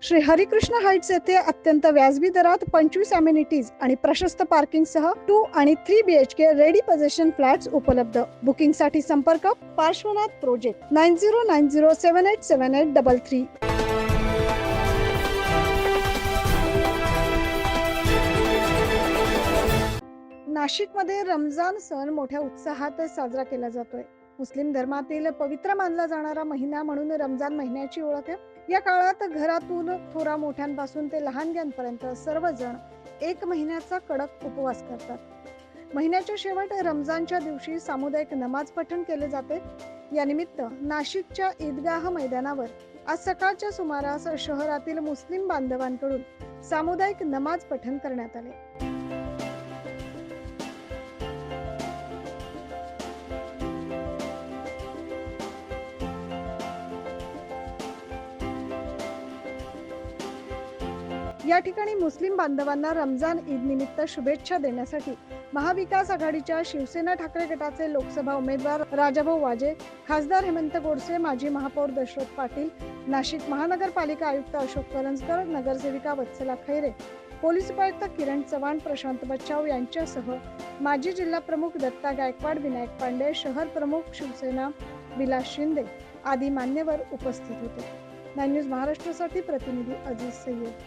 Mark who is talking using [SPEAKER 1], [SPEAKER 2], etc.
[SPEAKER 1] Shri Harikrishna Heights येथे अत्यंत व्याजबी दरात 25 अमेनिटीज आणि प्रशस्त पार्किंगसह 2 आणि 3 BHK रेडी पोझिशन फ्लॅट्स उपलब्ध. बुकिंगसाठी संपर्क पार्श्वनाथ प्रोजेक्ट 9090787833. नाशिकमध्ये रमजान सण मोठ्या उत्साहात साजरा केला जातोय. मुस्लिम धर्मातील पवित्र मानला जाणारा महिना म्हणून रमजान महिन्याची ओळख आहे. या काळात घरातून थोरा मोठ्यांपासून ते लहानग्यांपर्यंत सर्वजण 1 महिन्याचा कडक उपवास करतात. महिन्याच्या शेवट रमजानच्या दिवशी सामुदायिक नमाज पठण केले जाते. या निमित्त नाशिकच्या ईदगाह मैदानावर आज सकाळच्या सुमारास शहरातील मुस्लिम बांधवांकडून सामुदायिक नमाज पठण करण्यात आले. या ठिकाणी मुस्लिम बांधवांना रमजान ईद निमित्त शुभेच्छा देण्यासाठी महाविकास आघाडीच्या शिवसेना ठाकरे गटाचे लोकसभा उमेदवार राजाभाऊ वाजे, खासदार हेमंत गोडसे, माजी महापौर दशरथ पाटील, नाशिक महानगरपालिका आयुक्त अशोक करंजकर, नगरसेविका वत्सला खैरे, पोलीस उपायुक्त किरण चव्हाण, प्रशांत बच्चाव यांच्यासह माजी जिल्हा प्रमुख दत्ता गायकवाड, विनायक पांडे, शहर प्रमुख शिवसेना विलास शिंदे आदी मान्यवर उपस्थित होते. 9 न्यूज महाराष्ट्रासाठी प्रतिनिधी अजीज सय्यद.